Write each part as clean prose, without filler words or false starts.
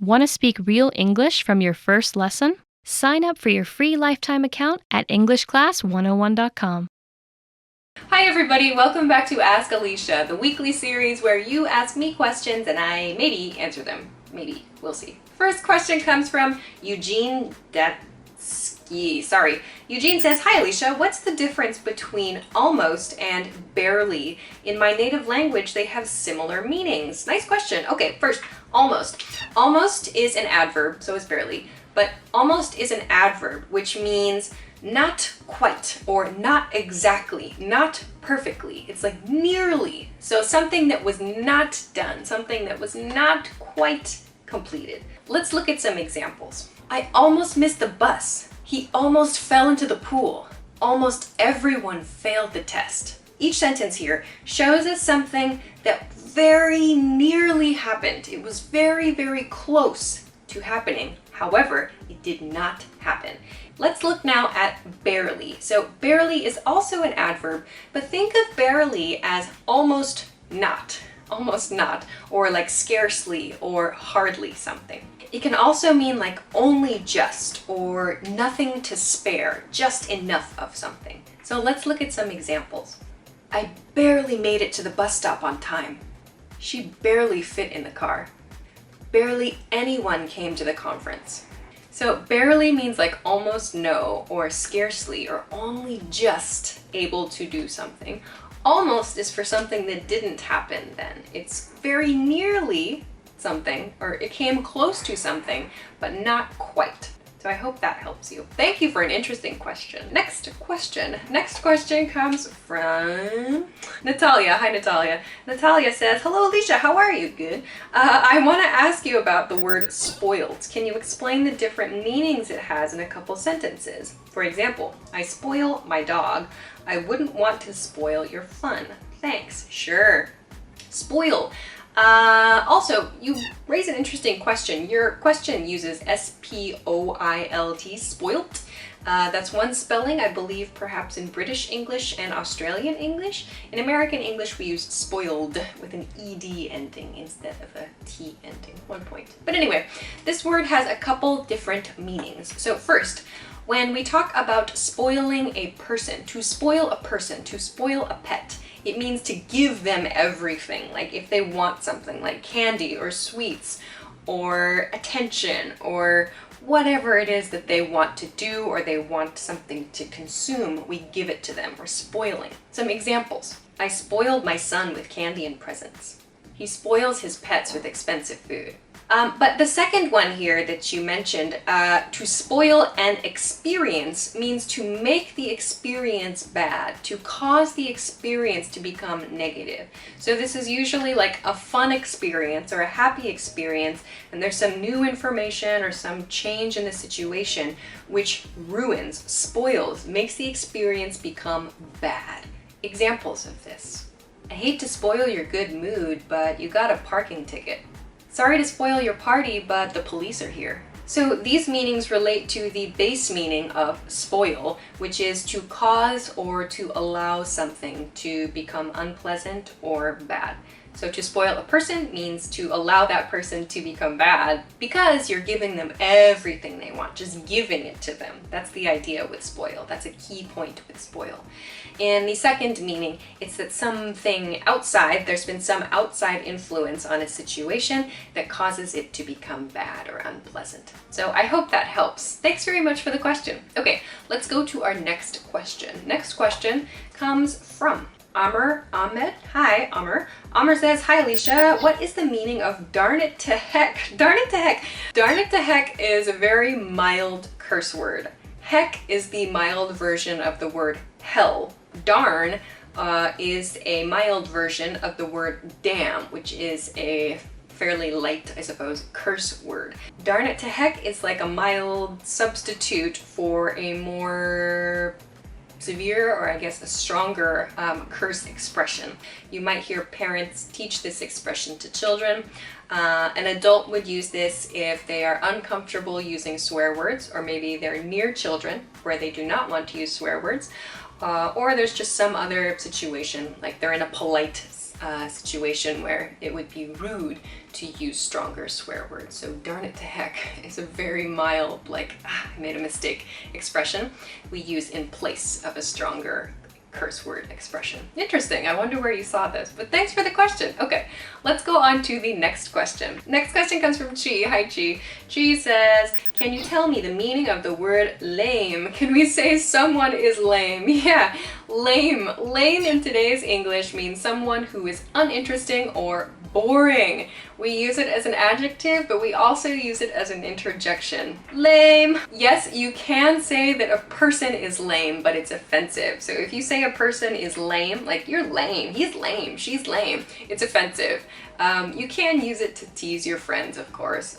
Want to speak real English from your first lesson? Sign up for your free lifetime account at EnglishClass101.com. Hi everybody, welcome back to Ask Alisha, the weekly series where you ask me questions and I maybe answer them. Maybe, we'll see. First question comes from Eugene Datsky. Eugene says, "Hi Alisha, what's the difference between almost and barely? In my native language, they have similar meanings." Nice question. Okay, first, almost. Almost is an adverb, so is barely, but almost is an adverb, which means not quite, or not exactly, not perfectly. It's like nearly. So something that was not done, something that was not quite completed. Let's look at some examples. I almost missed the bus. He almost fell into the pool. Almost everyone failed the test. Each sentence here shows us something that very nearly happened. It was very, very close to happening. However, it did not happen. Let's look now at barely. So barely is also an adverb, but think of barely as almost not, or like scarcely or hardly something. It can also mean like only just, or nothing to spare, just enough of something. So let's look at some examples. I barely made it to the bus stop on time. She barely fit in the car. Barely anyone came to the conference. So barely means like almost no, or scarcely, or only just able to do something. Almost is for something that didn't happen then. It's very nearly something, or it came close to something, but not quite. So I hope that helps you. Thank you for an interesting question. Next question comes from Natalia. Hi, Natalia. Natalia says, "Hello, Alisha. How are you? Good. I want to ask you about the word spoilt. Can you explain the different meanings it has in a couple sentences? For example, I spoil my dog. I wouldn't want to spoil your fun. Thanks." Sure. Spoil. Also, you raise an interesting question. Your question uses S-P-O-I-L-T, spoilt. That's one spelling, I believe, perhaps in British English and Australian English. In American English, we use spoiled with an ED ending instead of a T ending. 1 point. But anyway, this word has a couple different meanings. So first, when we talk about spoiling a person, to spoil a person, to spoil a pet, it means to give them everything. Like if they want something like candy or sweets or attention or whatever it is that they want to do or they want something to consume, we give it to them. We're spoiling. Some examples. I spoiled my son with candy and presents. He spoils his pets with expensive food. But the second one here that you mentioned, to spoil an experience, means to make the experience bad, to cause the experience to become negative. So this is usually like a fun experience or a happy experience, and there's some new information or some change in the situation which ruins, spoils, makes the experience become bad. Examples of this. I hate to spoil your good mood, but you got a parking ticket. Sorry to spoil your party, but the police are here. So these meanings relate to the base meaning of spoil, which is to cause or to allow something to become unpleasant or bad. So to spoil a person means to allow that person to become bad because you're giving them everything they want, just giving it to them. That's the idea with spoil. That's a key point with spoil. In the second meaning, it's that something outside, there's been some outside influence on a situation that causes it to become bad or unpleasant. So I hope that helps. Thanks very much for the question. Okay, let's go to our next question. Next question comes from Ahmed. Hi, Amr. Amr says, "Hi, Alisha. What is the meaning of darn it to heck?" Darn it to heck. Darn it to heck is a very mild curse word. Heck is the mild version of the word hell. Darn is a mild version of the word damn, which is a fairly light, I suppose, curse word. Darn it to heck is like a mild substitute for a more severe, or I guess a stronger curse expression. You might hear parents teach this expression to children. An adult would use this if they are uncomfortable using swear words, or maybe they're near children where they do not want to use swear words, or there's just some other situation, like they're in a polite situation where it would be rude to use stronger swear words. So darn it to heck is a very mild, like, I made a mistake expression we use in place of a stronger curse word expression. Interesting. I wonder where you saw this, but thanks for the question. Okay, let's go on to the next question. Next question comes from Chi. Hi, Chi. Chi says, can you tell me the meaning of the word lame? Can we say someone is lame? Yeah, lame. Lame in today's English means someone who is uninteresting or boring. We use it as an adjective, but we also use it as an interjection. Lame. Yes, you can say that a person is lame, but it's offensive. So if you say a person is lame, like you're lame, he's lame, she's lame, it's offensive. You can use it to tease your friends, of course.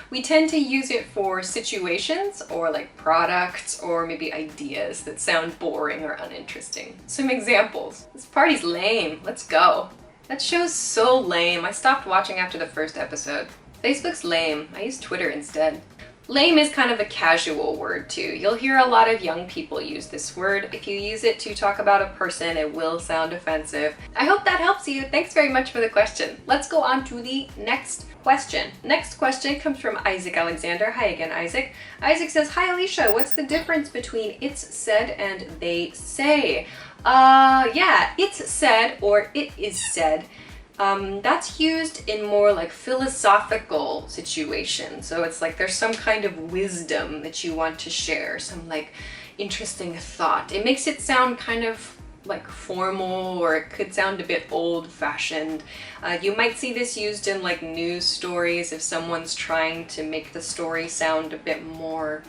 We tend to use it for situations or like products or maybe ideas that sound boring or uninteresting. Some examples. This party's lame, let's go. That show's so lame. I stopped watching after the first episode. Facebook's lame. I use Twitter instead. Lame is kind of a casual word too. You'll hear a lot of young people use this word. If you use it to talk about a person, it will sound offensive. I hope that helps you. Thanks very much for the question. Let's go on to the next question. Next question comes from Isaac Alexander. Hi again, Isaac. Isaac says, hi Alisha, what's the difference between it's said and they say? Yeah, it's said or it is said. That's used in more like philosophical situations. So it's like there's some kind of wisdom that you want to share, some like interesting thought. It makes it sound kind of like formal, or it could sound a bit old-fashioned. You might see this used in like news stories if someone's trying to make the story sound a bit more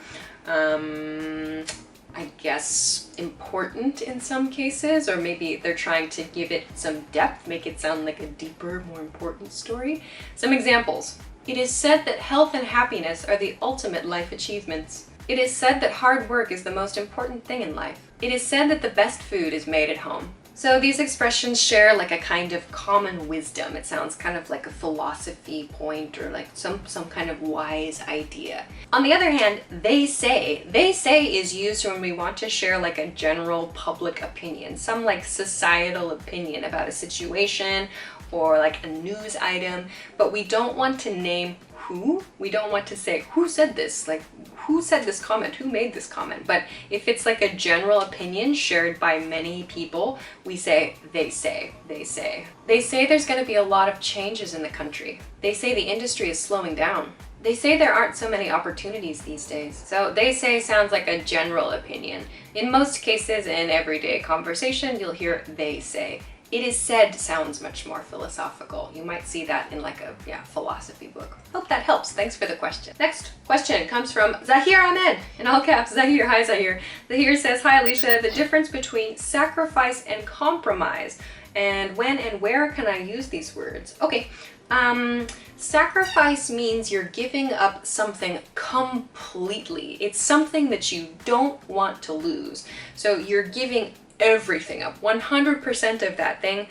I guess, important in some cases, or maybe they're trying to give it some depth, make it sound like a deeper, more important story. Some examples. It is said that health and happiness are the ultimate life achievements. It is said that hard work is the most important thing in life. It is said that the best food is made at home. So these expressions share like a kind of common wisdom. It sounds kind of like a philosophy point or like some kind of wise idea. On the other hand, they say is used when we want to share like a general public opinion, some like societal opinion about a situation or like a news item, but we don't want to name who. We don't want to say who said this, like who said this comment, who made this comment. But if it's like a general opinion shared by many people, we say they say, they say. They say there's going to be a lot of changes in the country. They say the industry is slowing down. They say there aren't so many opportunities these days. So they say sounds like a general opinion. In most cases in everyday conversation, you'll hear they say. It is said sounds much more philosophical. You might see that in like a philosophy book. Hope that helps. Thanks for the question. Next question comes from Zahir Ahmed, in all caps. Zahir, hi Zahir. Zahir says, hi Alisha, the difference between sacrifice and compromise, and when and where can I use these words? Okay, sacrifice means you're giving up something completely. It's something that you don't want to lose. So you're giving everything up, 100% of that thing,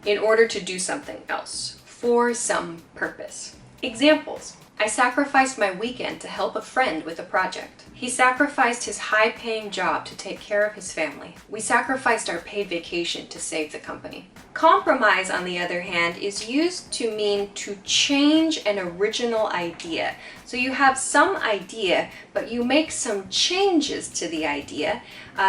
in order to do something else, for some purpose. Examples. I sacrificed my weekend to help a friend with a project. He sacrificed his high-paying job to take care of his family. We sacrificed our paid vacation to save the company. Compromise, on the other hand, is used to mean to change an original idea. So you have some idea, but you make some changes to the idea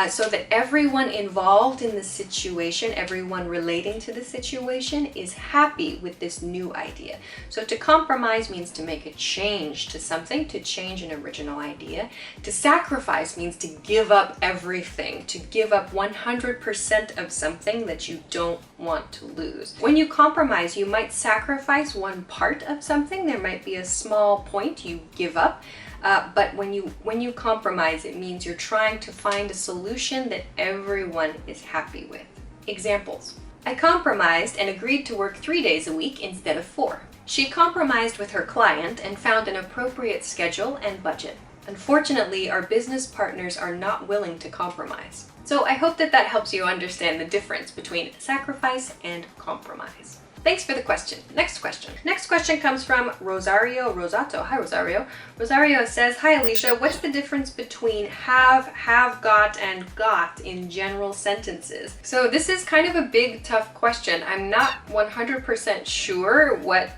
so that everyone involved in the situation, everyone relating to the situation, is happy with this new idea. So to compromise means to make a change to something, to change an original idea. To sacrifice means to give up everything, to give up 100% of something that you don't want to lose. When you compromise, you might sacrifice one part of something. There might be a small point you give up, but when you compromise, it means you're trying to find a solution that everyone is happy with. Examples. I compromised and agreed to work 3 days a week instead of 4. She compromised with her client and found an appropriate schedule and budget. Unfortunately, our business partners are not willing to compromise. So I hope that helps you understand the difference between sacrifice and compromise. Thanks for the question. Next question. Next question comes from Rosario Rosato. Hi, Rosario. Rosario says, hi, Alisha. What's the difference between have got, and got in general sentences? So this is kind of a big, tough question. I'm not 100% sure what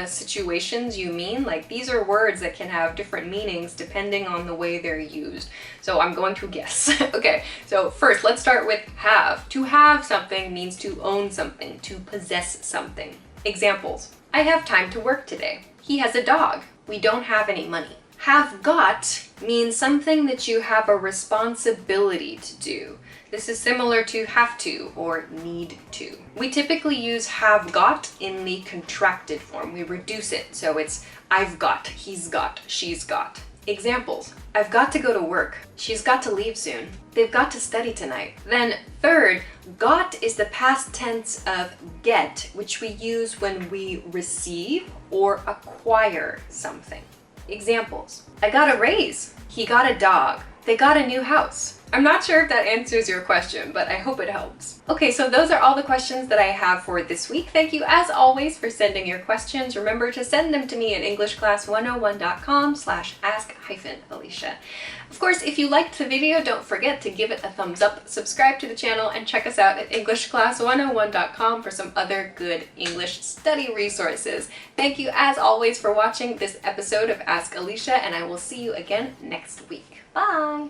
situations you mean. Like, these are words that can have different meanings depending on the way they're used. So I'm going to guess. Okay, so first let's start with have. To have something means to own something, to possess something. Examples. I have time to work today. He has a dog. We don't have any money. Have got means something that you have a responsibility to do. This is similar to have to or need to. We typically use have got in the contracted form. We reduce it, so it's I've got, he's got, she's got. Examples. I've got to go to work. She's got to leave soon. They've got to study tonight. Then third, got is the past tense of get, which we use when we receive or acquire something. Examples. I got a raise. He got a dog. They got a new house. I'm not sure if that answers your question, but I hope it helps. Okay, so those are all the questions that I have for this week. Thank you as always for sending your questions. Remember to send them to me at englishclass101.com/ask-Alisha. Of course, if you liked the video, don't forget to give it a thumbs up, subscribe to the channel, and check us out at englishclass101.com for some other good English study resources. Thank you as always for watching this episode of Ask Alisha, and I will see you again next week. Bye!